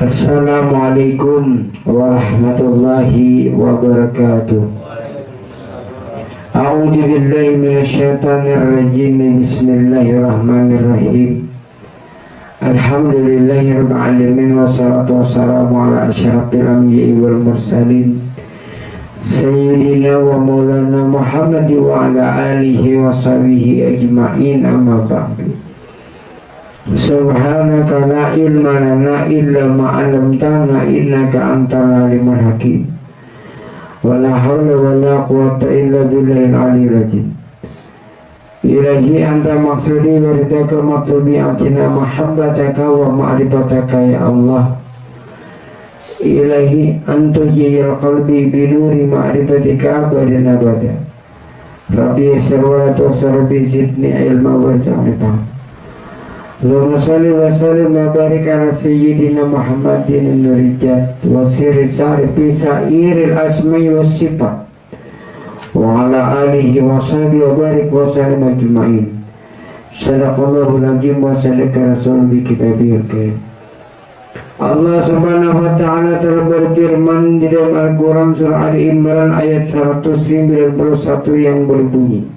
Assalamualaikum warahmatullahi wabarakatuh. A'udzu billahi minasyaitonir rajim. Bismillahirrahmanirrahim. Alhamdulillahirabbil alamin wassalatu wassalamu ala asyrafil anbiya'i wal mursalin sayyidina wa maulana Muhammad wa ala alihi wa sahbihi ajma'in, amma ba'du. Subhanaka la ilma lana illa ma 'allamtana innaka antal alimul hakim. Wala haula wala quwwata illa billahil aliyyil azim. Ilahi anta maksudi wa ridaka matlubi atina mahabbataka wa ma'rifataka ya Allah. Ilahi anta jiyal qalbi binuri ma'rifatika abadan abada. Rabbi sarwatu sarbi zidni ilma wa ta'rifa. Allahumma salli wa sallim wa barik ala sayyidina Muhammadin nurijat wa sirri sarifi sa'iril asma'i wa sifat wa ala alihi wa sahbihi wa barik wa sallim ajma'in. Sadaqallahu al-azim wa sadaka rasul bi kitabihil karim. Allah subhanahu wa ta'ala telah berfirman di dalam Al-Quran surah Ali Imran ayat 191 yang berbunyi,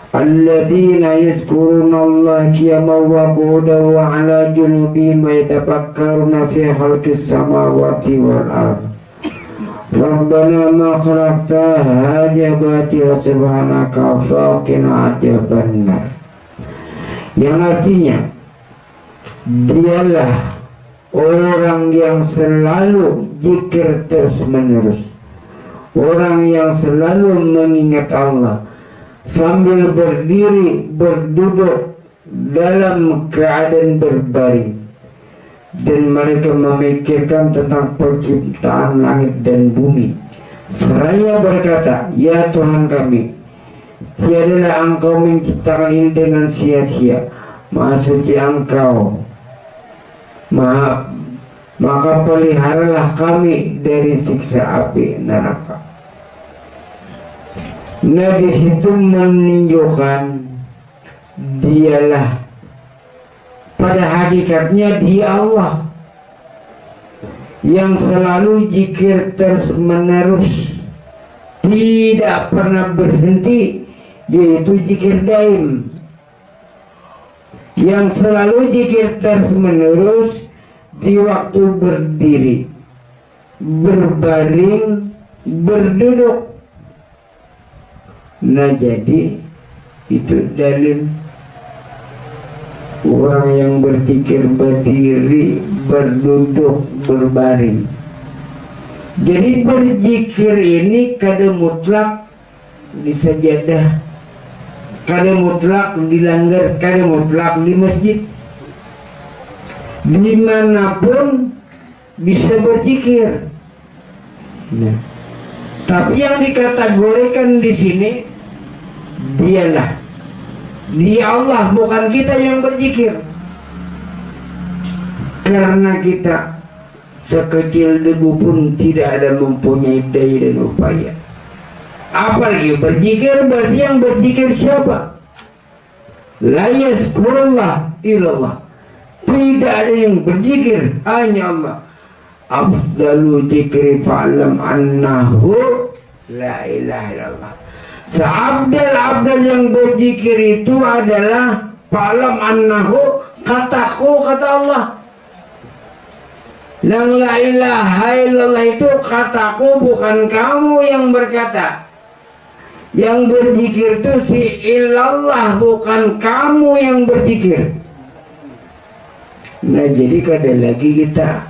alladzina yazkurunallaha qiyaman wa qu'udan wa 'ala junubihim wa yatafakkaruna fi khalqis samawati wal ardh. Rabbana ma khalaqta hadza batila subhanaka faqina adzabannar. Yang artinya, dialah orang yang selalu zikir terus menerus, orang yang selalu mengingat Allah sambil berdiri, berduduk dalam keadaan berbaring, dan mereka memikirkan tentang penciptaan langit dan bumi, seraya berkata, ya Tuhan kami, tiadalah Engkau menciptakan ini dengan sia-sia, Maha suci Engkau, maka peliharalah kami dari siksa api neraka. Nah, di situ menunjukkan dialah pada hakikatnya dia Allah yang selalu zikir terus menerus, tidak pernah berhenti, yaitu zikir daim, yang selalu zikir terus menerus di waktu berdiri, berbaring, berduduk. Nah, jadi itu dalil orang yang berzikir berdiri, berduduk, berbaring. Jadi berzikir ini kada mutlak di sajadah, kada mutlak di langgar, kada mutlak di masjid. Dimanapun bisa berzikir. Nah, tapi yang dikategorikan di sini dialah dia Allah, bukan kita yang berzikir. Karena kita sekecil debu pun tidak ada mempunyai daya dan upaya. Apalagi berzikir, berarti yang berzikir siapa? La yazkurullah illallah. Tidak ada yang berzikir, hanya Allah. Afdalu dzikri fa'lam annahu la ilaha illallah. Seabdal-abdal yang berzikir itu adalah fa'lam annahu, kataku, kata Allah. Yang la ilaha illallah itu kataku, bukan kamu yang berkata. Yang berzikir itu si illallah, bukan kamu yang berzikir. Nah, jadi kada lagi kita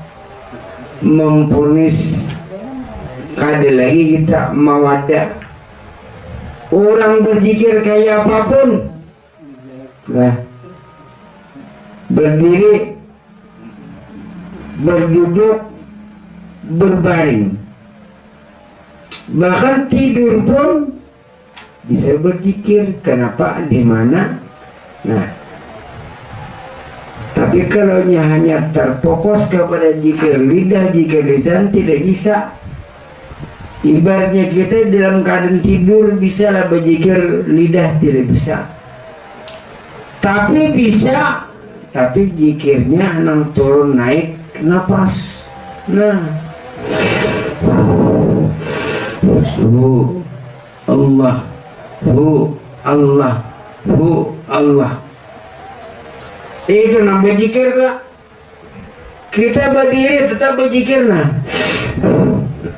mempunis, kada lagi kita mawadah orang berzikir kayak apapun. Nah, berdiri, berduduk, berbaring, bahkan tidur pun bisa berzikir. Kenapa? Di mana? Nah, tapi kalau hanya terfokus kepada zikir lidah, zikir lisan, tidak bisa. Ibaratnya kita dalam keadaan tidur bisa lah berzikir lidah, tidak bisa. Tapi bisa tapi zikirnya nang turun naik napas. Nah, Allah, Allah, Allah. Itu nambah zikir lah. Kita berdiri tetap berzikir nah.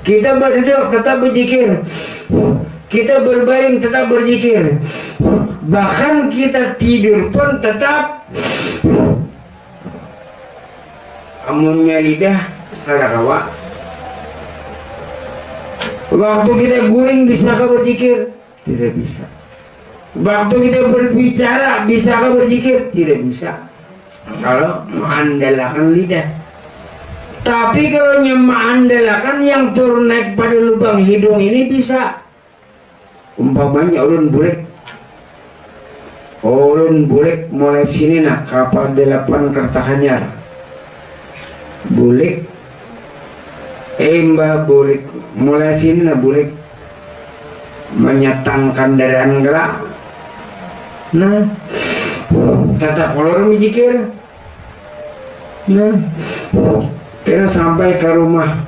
Kita berduduk tetap berzikir. Kita berbaring tetap berzikir. Bahkan kita tidur pun tetap amunnya lidah sarakawa. Waktu kita guring bisakah berzikir? Tidak bisa. Waktu kita berbicara bisakah berzikir? Tidak bisa. Kalau mengandalkan lidah. Tapi kalau mengandalkan yang turun naik pada lubang hidung ini bisa. Umpamanya ulun bulik mulai sini nak kapal 8 kertahanyar. Bulik mbah bulik mulai sini nak bulik menyatangkan dari anggala. Nah, tata kolor mijikir. Nah, kira sampai ke rumah.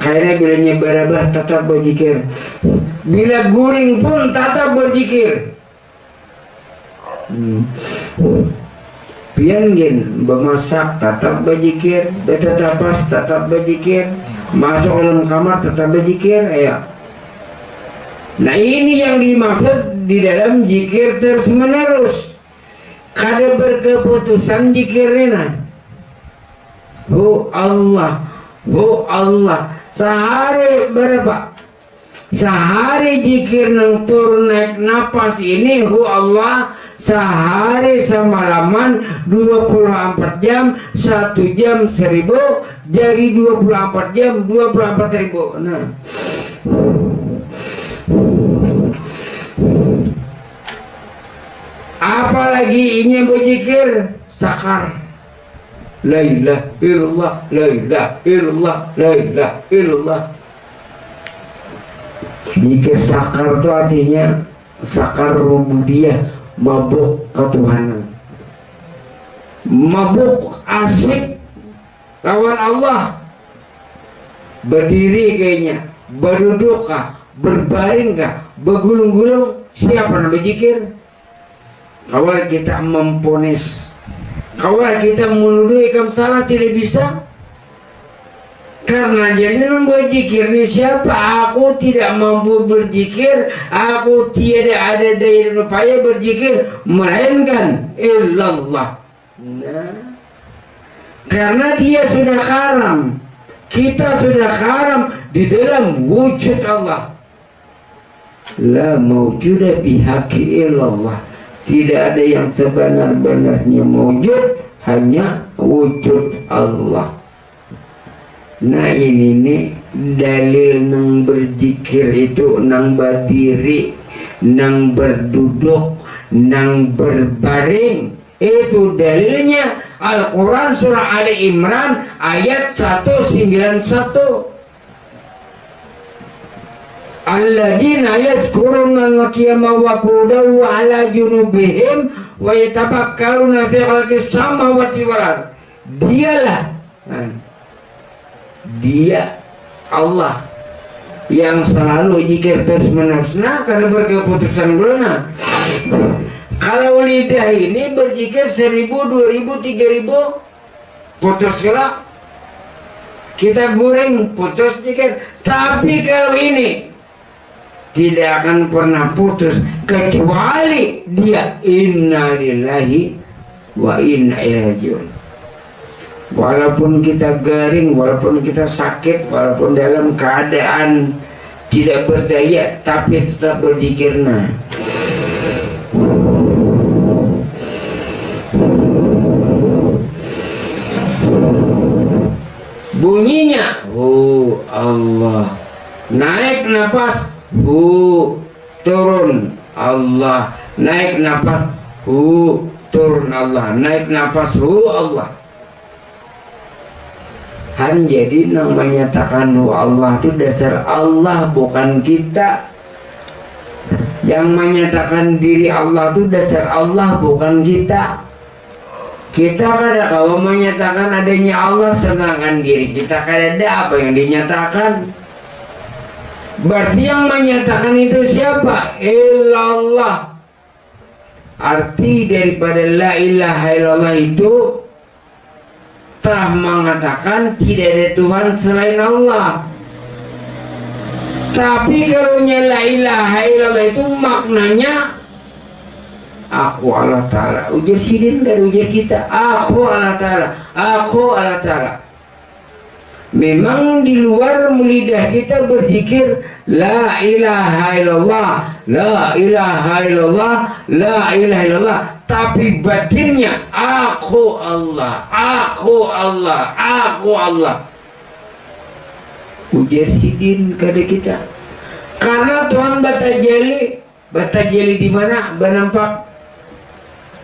Kayaknya bila nyebarabah tetap berzikir. Bila guring pun tetap berzikir. Pian gen bemasak tetap berzikir, betetapas tetap berzikir, masuk dalam kamar tetap berzikir ya. Nah ini yang dimaksud di dalam zikir terus menerus. Kada berkeputusan zikirnya. Allah, Allah. Sehari berapa? Sehari zikir nang turun naik napas ini Allah. Sehari semalaman 24 jam 1 jam 1000 jadi 24 jam 24.000. Nah, apalagi ini berzikir sakar. La ilaha illallah, la ilaha illallah, la ilaha illallah. Zikir sakar itu artinya sakar rububiyah, mabuk ketuhanan. Mabuk asik lawan Allah. Berdiri kayaknya, berduduk kah, berbaring kah, bergulung-gulung, siapa yang berzikir? Kalau kita memponis, kalau kita menuduh ikam salah tidak bisa. Karena jadi berzikir ini siapa? Aku tidak mampu berzikir, aku tiada ada daya upaya berzikir melainkan illallah. Nah, karena dia sudah haram, kita sudah haram di dalam wujud Allah. La mawjuda bihaqi illallah. Tidak ada yang sebenar-benarnya wujud, hanya wujud Allah. Nah ini nih dalil nang berzikir itu nang berdiri, nang berduduk, nang berbaring. Itu dalilnya Al-Quran surah Ali Imran ayat 191. Alladzina yazkuruna qiyama wa qu'udan wa ala junubihim wa yatafakkaruna fi khalqis samawati wal ardh. Dialah dia Allah yang selalu zikir terus menerus. Nah, karena berkeputusan benar. Kalau lidah ini berzikir 1000, 2000, 3000 putus gelap. Kita guring putus zikir. Tapi kalau ini tidak akan pernah putus kecuali dia inna lillahi wa inna ilaihi rajiun. Walaupun kita garing, walaupun kita sakit, walaupun dalam keadaan tidak berdaya, tapi tetap berzikirna. Bunyinya Allah. Naik nafas turun Allah. Naik nafas turun Allah. Naik nafas Allah. Han jadi nang menyatakan Allah itu dasar Allah, bukan kita. Yang menyatakan diri Allah itu dasar Allah, bukan kita. Kita kada kau menyatakan adanya Allah sedangkan diri kita kada ada apa yang dinyatakan. Berarti yang menyatakan itu siapa? Illallah. Arti daripada la ilaha illallah itu telah mengatakan tidak ada Tuhan selain Allah. Tapi kalau la ilaha illallah itu maknanya aku Allah Ta'ala. Ujar sidin dan ujar kita, aku Allah Ta'ala, aku Allah Ta'ala. Memang di luar lidah kita berzikir la ilaha illallah, la ilaha illallah, la ilaha illallah. Tapi batinnya aku Allah, aku Allah, aku Allah. Ujar sidin kepada kita. Karena Tuhan batajali di mana? Benampak.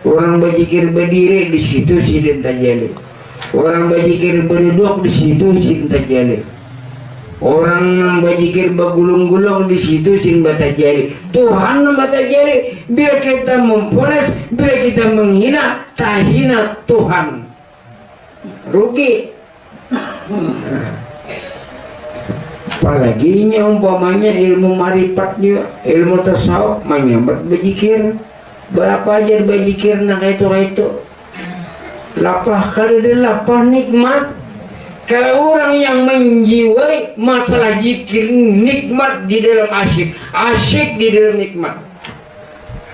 Orang berzikir berdiri di situ sidin tajali. Orang berzikir berduduk di situ sin tajali. Orang berzikir bergulung-gulung di situ sin batajali. Tuhan batajali. Bila kita mempoles, bila kita menghina, tak hina Tuhan. Rugi. Apalagi umpamanya ilmu marifatnya, ilmu tasawuf menyambat berzikir. Berapa aja berzikir nak itu. Lapah kali dia lapah nikmat. Kalau orang yang menjiwai masalah zikir, nikmat di dalam asyik di dalam nikmat.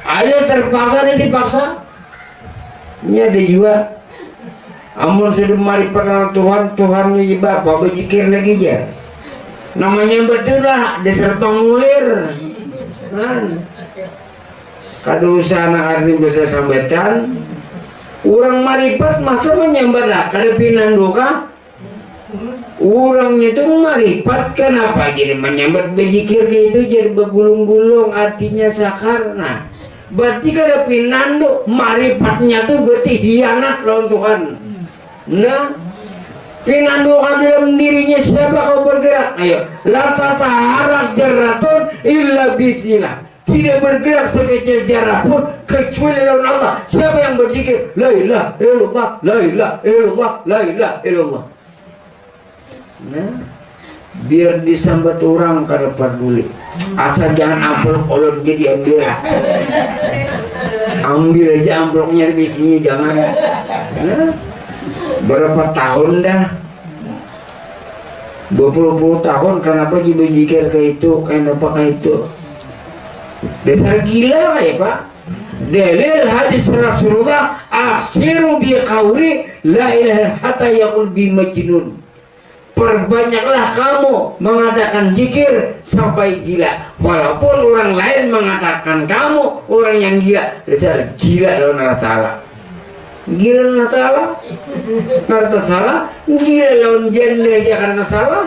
Ada terpaksa, ada dipaksa. Ini ada juga. Amun sudah marifat Tuhannya juga apa berzikir lagi aja. Namanya betul lah dasar pengulir. Kado usaha arti besar sambatan. Orang marifat masa menyambar lah. Kada pinanduka. Orangnya itu marifat kenapa jadi menyambar berzikir kayak itu jadi bergulung-gulung artinya sakarna. Berarti kada pinandu marifatnya tuh berarti hianat lawan Tuhan. Nah. Pinandukan dalam dirinya siapa kau bergerak? Ayo, la tataharak jarratun illa bismillah. Tidak bergerak sekecil jarah pun kecuali lawan Allah. Siapa yang berzikir? La ilaha illallah, la ilaha illallah, la ilaha illallah. Nah, biar disambat orang kada peduli. Asal jangan amplop olor jadi ambil. Ambil aja amplopnya di sini jangan. Nah, berapa tahun dah 20 tahun kenapa jadi berzikir kayak itu kenapa kayak itu dasar gila ya Pak. Dalil hadis Rasulullah aksiru bi qawli la ilaha hatta yaqul bi majnun. Perbanyaklah kamu mengatakan zikir sampai gila. Walaupun orang lain mengatakan kamu orang yang gila. Dasar gila lawan Allah Ta'ala. Gila Allah Ta'ala karena salah, gila lawan janda aja karena salah.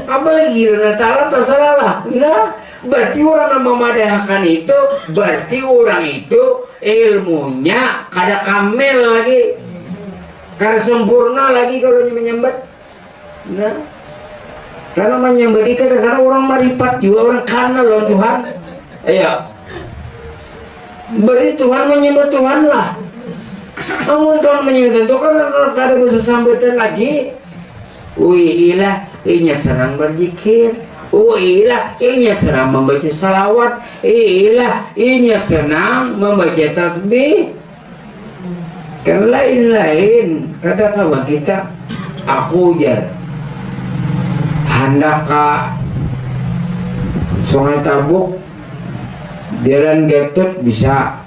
Apalagi gila Allah Ta'ala tak salah lah. Nah, berarti orang yang memadahkan itu berarti orang itu ilmunya kada kamel lagi, kada sempurna lagi kalau menyambat. Nah, karena menyambat itu kadang-kadang orang marifat juga orang karena lawan Tuhan. Ayo, berarti Tuhan menyambat Tuhan lah. Namun Tuhan menyebutkan itu kan kada bisa sambatan lagi. Ilah inya serang berzikir. Ilah inya serang membaca salawat. Ilah inya senang membaca tasbih. Kan lain-lain. Kadang-kadang kita aku jar hendak ke Sungai Tabuk Jalan Gatot bisa.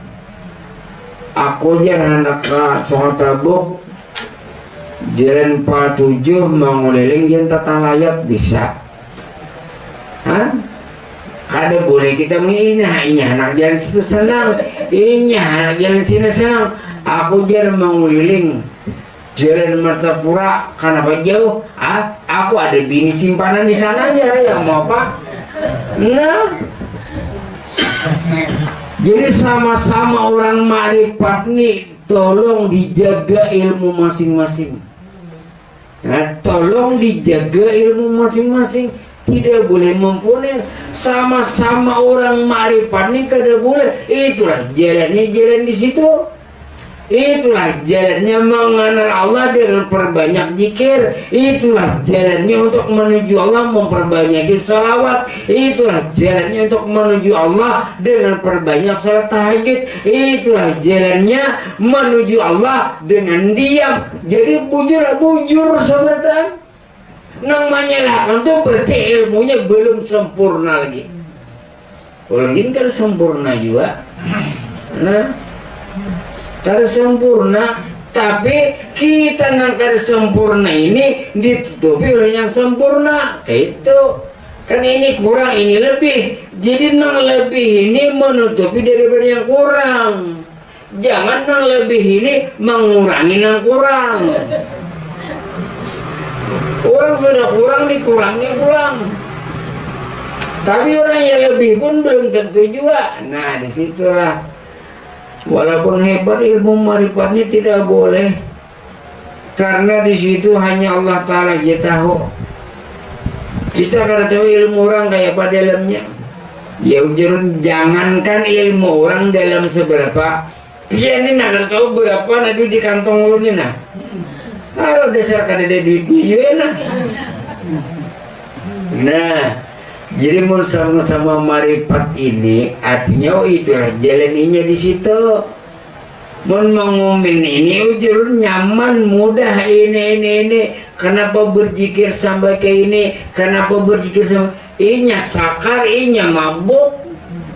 Aku jangan hendak ke Sungai Tabuk Jalan 47 menguliling jalan tata layap bisa. Hah? Kada boleh kita menghina. Ini anak jalan situ senang, ini anak jalan sini senang. Aku jalan menguliling Jalan Martapura kenapa jauh? Aku ada bini simpanan di sana aja yang mau apa? Nah, jadi sama-sama orang marifat nih, tolong dijaga ilmu masing-masing. Nah, tolong dijaga ilmu masing-masing. Tidak boleh mempunyai. Sama-sama orang marifat nih kada boleh. Itulah jalannya jalan di situ. Itulah jalannya mengenal Allah dengan perbanyak zikir. Itulah jalannya untuk menuju Allah memperbanyak salawat. Itulah jalannya untuk menuju Allah dengan perbanyak salat tahajud. Itulah jalannya menuju Allah dengan diam. Jadi bujur sobatkan. Namanya lah itu berarti ilmunya belum sempurna lagi. Kalau ini kan sempurna juga. Nah, kada sempurna, tapi kita yang kada sempurna ini ditutupi oleh yang sempurna. Kayak itu kan ini kurang, ini lebih. Jadi yang lebih ini menutupi daripada yang kurang. Jangan yang lebih ini mengurangi yang kurang. Orang sudah kurang dikurangi kurang. Tapi orang yang lebih pun belum tentu juga. Nah disitulah. Walaupun hebat ilmu marifatnya tidak boleh, karena di situ hanya Allah Ta'ala aja tahu. Kita kada tahu ilmu orang kayak apa dalamnya. Ya ujarun jangankan ilmu orang dalam seberapa, dia ini nak tahu berapa nadu di kantong lu nih nah. Kalau dasar kada ada duitnya juga nah. Nah, jadi mau sama-sama marifat ini artinya itulah jalaninya di situ. Mau mengumin ini ujur nyaman mudah ini. Kenapa berzikir sampai ke ini? Kenapa berzikir sampai inya sakar, inya mabuk?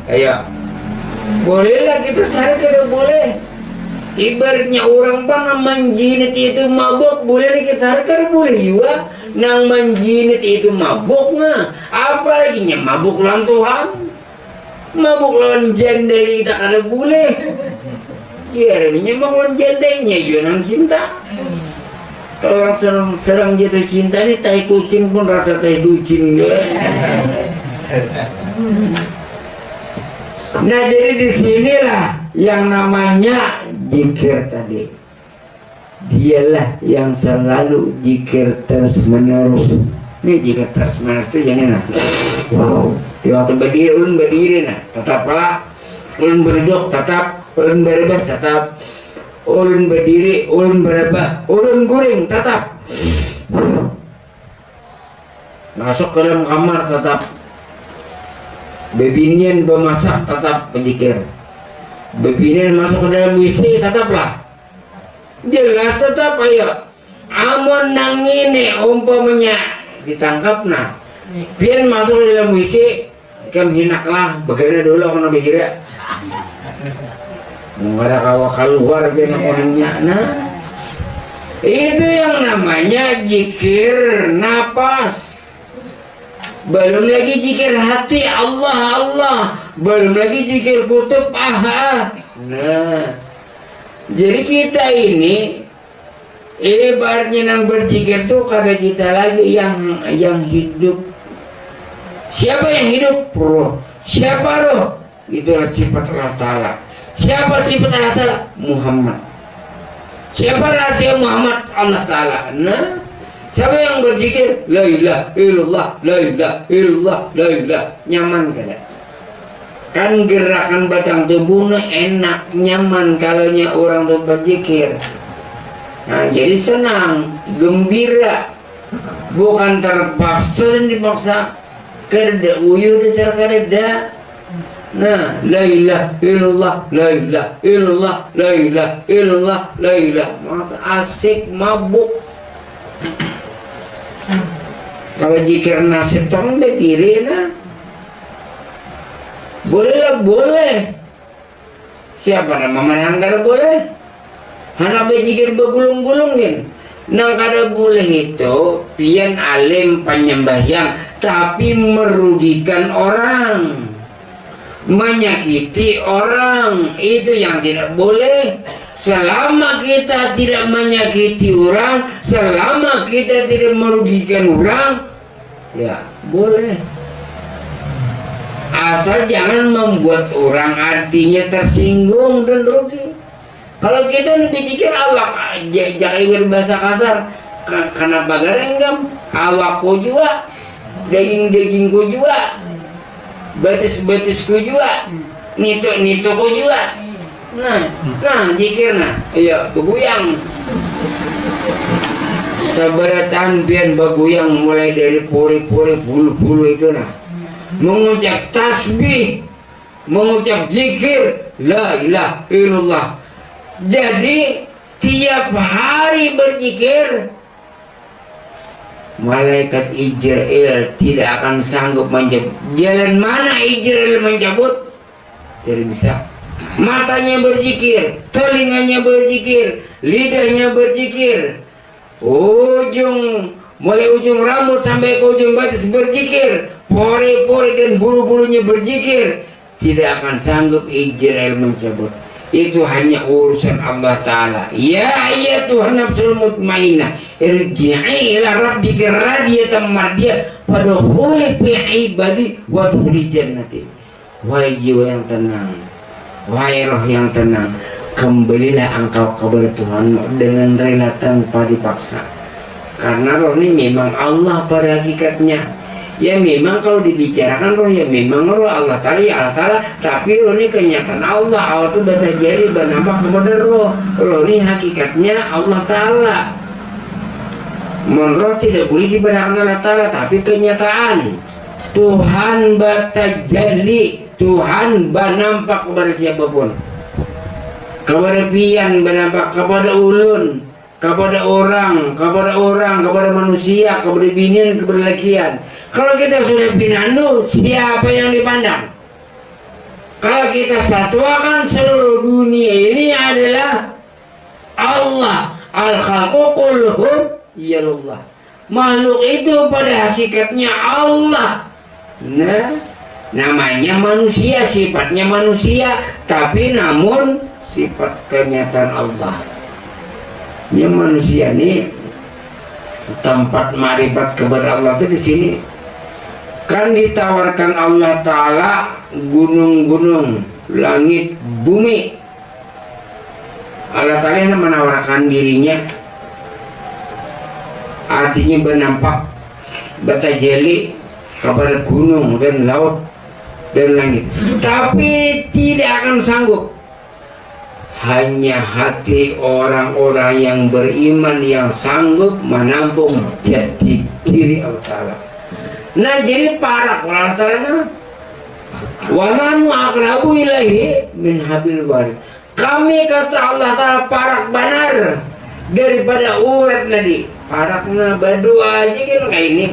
Ayo, bolehlah kita sehari kada boleh. Ibaratnya orang panah menjinit itu mabuk, boleh kita sehari kada boleh juga. Nang menjinit itu mabuk nggak? Apalagi nya mabuk lawan Tuhan, mabuk lawan jandai tak ada boleh. Kiranya mabuk lawan jandainya juga cinta. Kalau orang serang jatuh cinta ini tai kucing pun rasa tai kucing juga. Nah jadi disinilah yang namanya zikir tadi. Dialah yang selalu zikir terus menerus. Ini zikir terus menerus itu jangan nah. Wow. Di waktu berdiri ulun berdiri nah, tetaplah. Ulun berduduk tetap, ulun berebah tetap. Ulun berdiri, ulun berebah, ulun guring tetap. Masuk ke dalam kamar tetap. Bebinian bermasak tetap berzikir. Bebinian masuk ke dalam WC tetaplah. Jelas tetap ayo. Amon nang ini umpamanya ditangkap nah. Biar masuk ke dalam WC kan hinaklah bagaimana dulu kena berkira. Nggak ada kawa keluar biar orangnya. Nah itu yang namanya zikir napas. Belum lagi zikir hati Allah. Belum lagi zikir kutub Nah jadi kita ini ibaratnya yang berzikir tuh kada kita lagi yang hidup. Siapa yang hidup? Roh. Siapa roh? Itulah sifat Allah Ta'ala. Siapa sifat Allah Ta'ala? Muhammad. Siapa rahasia Muhammad? Allah Ta'ala. Nah, siapa yang berzikir? La ilaha illallah, la ilaha illallah, la ilaha. Nyaman kada? Kan gerakan batang tubuhnya enak, nyaman kalau orang tuh berzikir. Nah, jadi senang, gembira, bukan terpaksa dan dipaksa. Kerja uyu dasar kerja. Nah, la ilaha illallah, la ilaha illallah, la ilaha illallah, la ilaha. Masa asik mabuk. Kalau zikir nasib tong berdiri nah. Boleh. Siapa nama yang kada boleh? Hana berzikir begulung-gulungin. Nang kada boleh itu pian alim penyembahyang tapi merugikan orang, menyakiti orang, itu yang tidak boleh. Selama kita tidak menyakiti orang, selama kita tidak merugikan orang, ya boleh. Asal jangan membuat orang artinya tersinggung dan rugi. Kalau kita dipikir awak, jangan berbahasa kasar. Karena bagarenggam, awakku juga, daging-dagingku juga, batis-batisku juga, nito-nitoku juga. Nah zikirna iya beguyang sabaratan pian beguyang mulai dari pori-pori bulu-bulu itu nah mengucap tasbih, mengucap zikir la ilaha illallah. Jadi tiap hari berzikir, malaikat Ijrail tidak akan sanggup mencabut. Jalan mana Ijrail mencabut? Tidak bisa. Matanya berzikir, telinganya berzikir, lidahnya berzikir, mulai ujung rambut sampai ke ujung batas berzikir, pori-pori dan bulu-bulunya berzikir, tidak akan sanggup Ijrail mencabut. Itu hanya urusan Allah Ta'ala. Ya ayyatuhan nafsul mutmainnah irji'i ila rabbika radiyatan mardiyah fadkhuli fi ibadi wadkhuli jannati. Wahai jiwa yang tenang, wahai roh yang tenang, kembalilah engkau kepada Tuhanmu dengan rela tanpa dipaksa. Karena roh ini memang Allah pada hakikatnya. Ya memang kalau dibicarakan roh ya memang roh Allah Ta'ala ya Allah Ta'ala, tapi roh ini kenyataan Allah. Allah itu bata jadi bernampak kepada roh. Roh ini hakikatnya Allah Ta'ala. Roh tidak boleh dibedakan Allah Ta'ala, tapi kenyataan Tuhan bata jadi, Tuhan bernampak kepada siapapun, kepada pian bernampak, kepada ulun, kepada orang, kepada manusia, kepada binian, kepada lakian. Kalau kita sudah pinandu, siapa yang dipandang? Kalau kita satuakan seluruh dunia ini adalah Allah. Al-khalqu kulluhum yallah. Makhluk itu pada hakikatnya Allah. Nah, namanya manusia, sifatnya manusia, tapi namun sifat kenyataan Allah. Ya manusia ini tempat marifat kepada Allah itu di sini. Kan ditawarkan Allah Ta'ala gunung-gunung, langit, bumi. Allah Ta'ala yang menawarkan dirinya, artinya bernampak, bertajali kepada gunung dan laut dan langit. Tapi tidak akan sanggup. Hanya hati orang-orang yang beriman yang sanggup menampung jati diri Allah Ta'ala. Nah jadi para Allah Ta'ala wamanu akrabu ilahi min habil warid. Kami kata Allah Ta'ala parak benar daripada urat tadi. Parakna berdua aja kan kayak ini.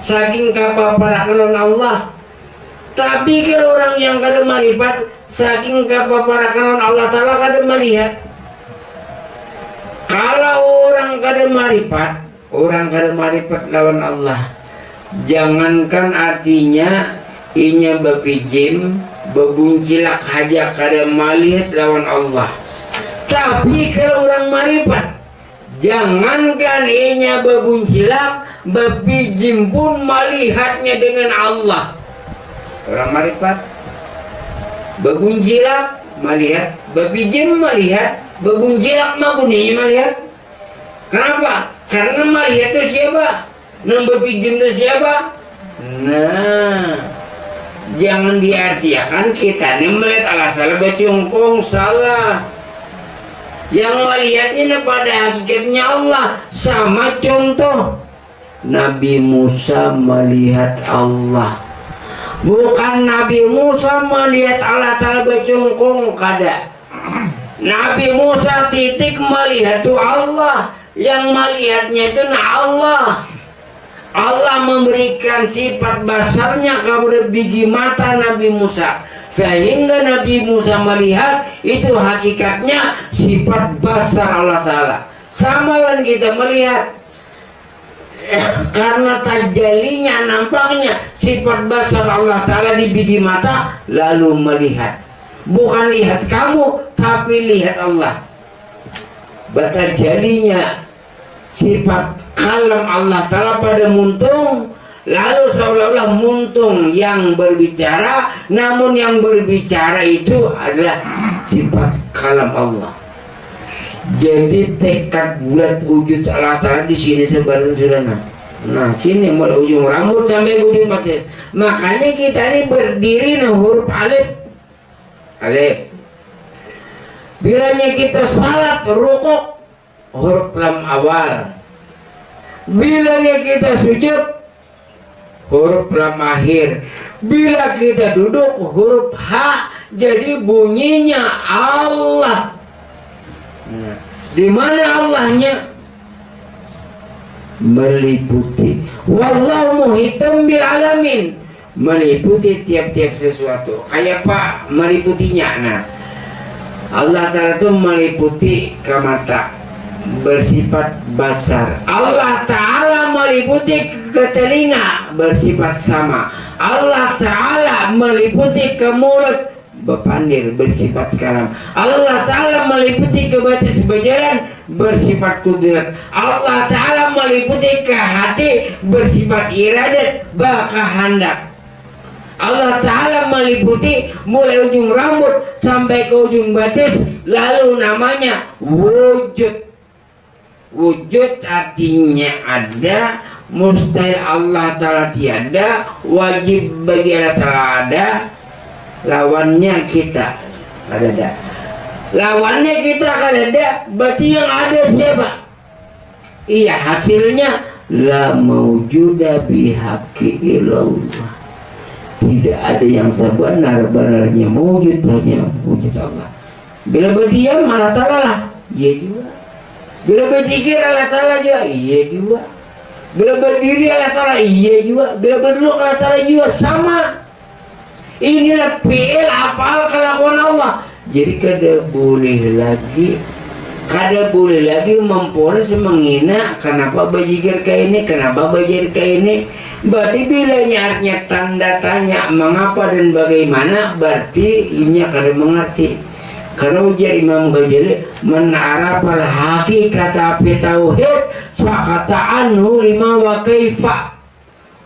Saking kapal parak Allah. Tapi kalau orang yang kada marifat, saking kepaparakan Allah Ta'ala kada melihat. Kalau orang kada marifat lawan Allah, jangankan artinya inya bepijim, bebuncilak haja kada melihat lawan Allah. Tapi kalau orang marifat, jangankan inya bebuncilak, bepijim pun melihatnya dengan Allah. Orang marifat bebuncilak melihat, bepijim melihat, bebuncilak mah bunyinya melihat. Kenapa? Karena melihat itu siapa? Bepijim itu siapa? Nah, jangan diartikan kita ini melihat Allah salah becungkung salah. Yang melihatnya pada hakikatnya Allah. Sama contoh Nabi Musa melihat Allah. Bukan Nabi Musa melihat Allah Ta'ala becungkung, kada. Nabi Musa titik melihat itu Allah. Yang melihatnya itu Allah. Allah memberikan sifat basarnya kepada biji mata Nabi Musa, sehingga Nabi Musa melihat itu hakikatnya sifat basar Allah Ta'ala. Sama kan kita melihat, karena tajalinya nampaknya sifat basar Allah Ta'ala di biji mata, lalu melihat. Bukan lihat kamu, tapi lihat Allah. Batajalinya sifat kalam Allah Ta'ala pada muntung, lalu seolah-olah muntung yang berbicara, namun yang berbicara itu adalah sifat kalam Allah. Jadi tekad bulat wujud Allah Ta'ala di sini sebaran saudara. Nah sini mulai ujung rambut sampai ujung batas. Makanya kita ini berdiri huruf alif. Alif. Bilanya kita salat rukuk huruf lam awal, bilanya kita sujud huruf lam akhir, bila kita duduk huruf H. Jadi bunyinya Allah. Nah, di mana Allahnya? Meliputi. Wallahu muhitam bil alamin, meliputi tiap-tiap sesuatu. Kayak Pak meliputinya. Nah, Allah Ta'ala itu meliputi ke mata, bersifat basar. Allah Ta'ala meliputi ke telinga, bersifat sama. Allah Ta'ala meliputi ke mulut, bepandir, bersifat kalam. Allah Ta'ala meliputi ke batas berjalan, bersifat kudrat. Allah Ta'ala meliputi ke hati, bersifat iradat, kehendak. Allah Ta'ala meliputi mulai ujung rambut sampai ke ujung batis, lalu namanya wujud. Wujud artinya ada, mustahil Allah Ta'ala tiada, wajib bagi Allah Ta'ala ada. Lawannya kita ada. Lawannya kita akan ada. Berarti yang ada siapa? Iya, hasilnya la maujuda bihaqi illallah. Tidak ada yang sebenar-benarnya wujud, hanya wujud Allah. Bila berdiam Allah Ta'ala lah, iya juga. Bila berzikir Allah Ta'ala juga, iya juga. Bila berdiri Allah Ta'ala, iya juga. Bila berduduk Allah Ta'ala juga, sama. Inilah fi'il apal kelakuan Allah. Jadi kada boleh lagi memponis menghina. Kenapa bajikir kayak ini, kenapa bajikir kayak ini. Berarti bilanya artinya tanda tanya mengapa dan bagaimana, berarti ini kada mengerti. Karena ujar Imam Ghazali, man arafal haqiqata fi tauhid sakata anhu lima wa kaifa.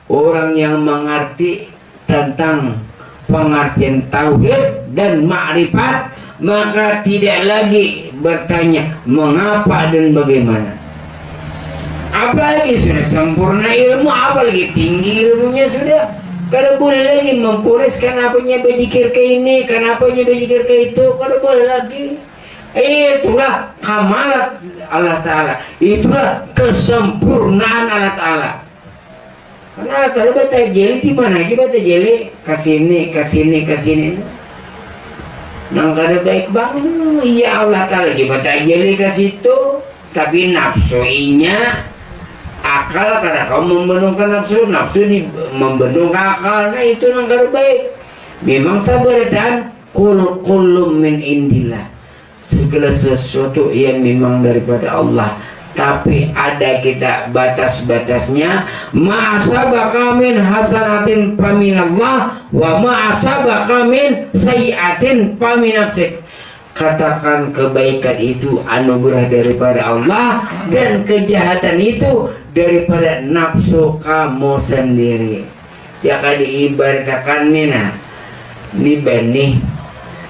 Orang yang mengerti tentang pengertian tauhid dan ma'rifat, maka tidak lagi bertanya mengapa dan bagaimana. Apalagi sudah sempurna ilmu, apalagi tinggi ilmunya sudah, kada boleh lagi memponis kenapanya berzikir ke ini, kenapanya berzikir ke itu, kada boleh lagi. Itulah kamalat Allah Ta'ala, itulah kesempurnaan Allah Ta'ala. Karena Allah Ta'ala bata jeli di mana aja, bata jeli kasini. Nang kada baik bang, iya Allah Ta'ala bata jeli ke situ, tapi nafsuinya akal kada kau membendungkan nafsu membendungkan akal. Nah itu nang kada baik. Memang sabar dan kulum min indillah, segala sesuatu yang memang daripada Allah, tapi ada kita batas-batasnya. Ma'asabaka min hasanatin faminallah wa ma'asabaka min sayyiatin faminafsik. Katakan kebaikan itu anugerah daripada Allah, dan kejahatan itu daripada nafsu kamu sendiri. Jangan diibaratkan ini benih,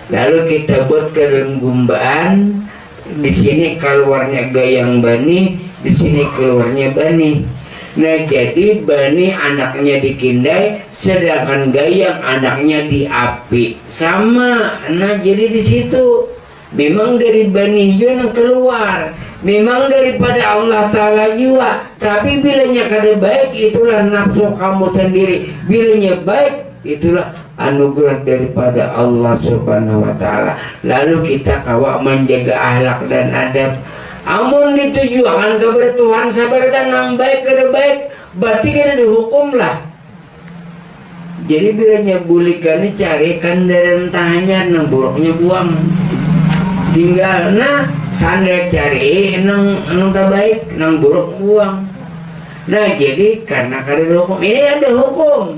lalu kita buat ke dalam gumbaan. Di sini keluarnya gayang bani, di sini keluarnya bani. Nah jadi bani anaknya dikindai, sedangkan gayang anaknya di api, sama. Nah jadi di situ memang dari bani juga yang keluar, memang daripada Allah Ta'ala juga. Tapi bilanya kada baik, itulah nafsu kamu sendiri. Bilanya baik, itulah anugerah daripada Allah Subhanahu wa Ta'ala. Lalu kita kawak menjaga akhlak dan adab. Amun ditujukan kepada Tuhan sabar dan yang baik kada baik, berarti kada dihukum lah. Jadi bilanya bulikan carikan dari entahnya, nang buruknya buang. Tinggal sandal cari nang tak baik, nang buruk buang. Nah jadi karena kada hukum, ini ada hukum.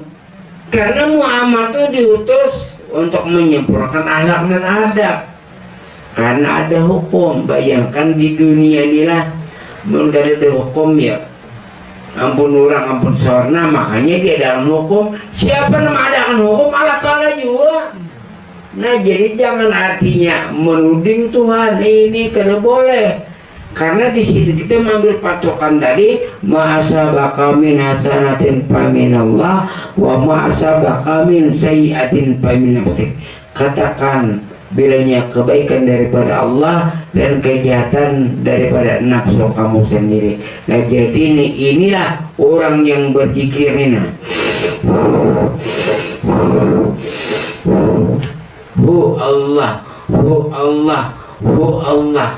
Karena Muhammad itu diutus untuk menyempurnakan akhlak dan adab. Karena ada hukum. Bayangkan di dunia inilah mun kada ada hukum ya, ampun orang, ampun sorna. Makanya dia dalam hukum. Siapa yang mengadakan hukum? Allah Ta'ala juga. Nah jadi jangan artinya menuding Tuhan ini kada boleh. Karena di situ kita mengambil patokan tadi, ma'asabaka min hasanatin faminallah wa ma'asabaka min sayyiatin faminafsik. Katakan bilanya kebaikan daripada Allah dan kejahatan daripada nafsu kamu sendiri. Nah jadi inilah orang yang berzikir ini. Hu Allah, hu Allah, hu Allah.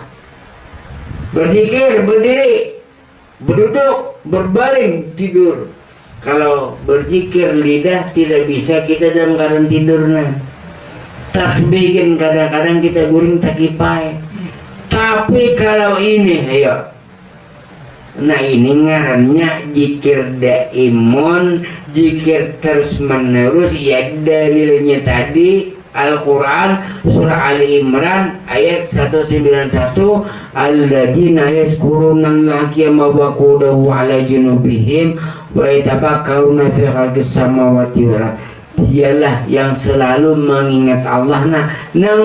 Berzikir, berdiri, berduduk, berbaring, tidur. Kalau berzikir lidah tidak bisa kita dalam keadaan tidur. Tasbihin kadang-kadang kita guring takipai. Tapi kalau ini, ayo. Nah ini ngarannya zikir daimun, zikir terus menerus. Ya dalilnya tadi Al-Quran surah Ali Imran ayat 191, alladzina yazkurunallaha qiyaman wa qu'udan wa 'ala junubihim wa yatafakkaruna fi khalqis samawati wal ardh. Dialah yang selalu mengingat Allah. Nah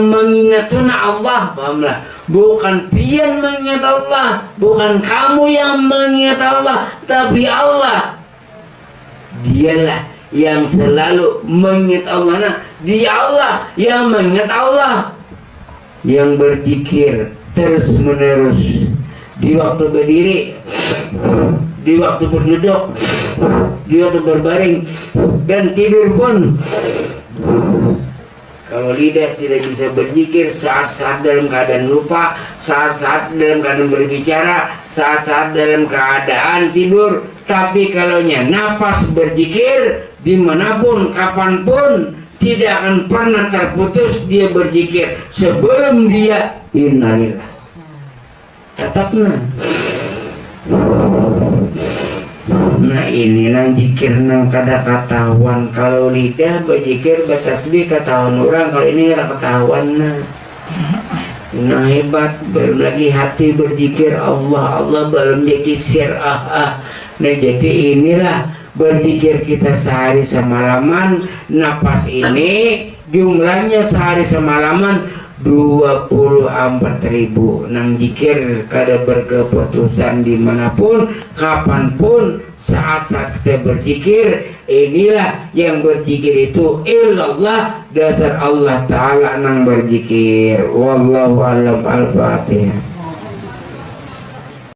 mengingat Allah, pahamlah. Bukan pian mengingat Allah, bukan kamu yang mengingat Allah, tapi Allah. Dialah yang selalu mengingat Allah. Nah, dia Allah yang mengingat Allah, yang berzikir terus menerus di waktu berdiri, di waktu berduduk, di waktu berbaring dan tidur pun. Kalau lidah tidak bisa berzikir saat-saat dalam keadaan lupa, saat-saat dalam keadaan berbicara, saat-saat dalam keadaan tidur. Tapi kalaunya napas berzikir dimanapun, kapanpun, tidak akan pernah terputus dia berzikir sebelum dia innalillah. Tetaplah. Nah ini nang zikir nang kada ketahuan. Kalau lidah berzikir bertasbih ketahuan orang, kalau ini kada ketahuan. Nah hebat. Belum lagi hati berzikir Allah, Allah belum jadi sir Nah jadi inilah berzikir kita sehari semalaman. Napas ini jumlahnya sehari semalaman 24.000. Nang zikir kada berkeputusan dimanapun, kapanpun, saat-saat kita berzikir. Inilah yang berzikir itu illallah, dasar Allah Ta'ala nang berzikir. Wallahu a'lam. Al-Fatihah.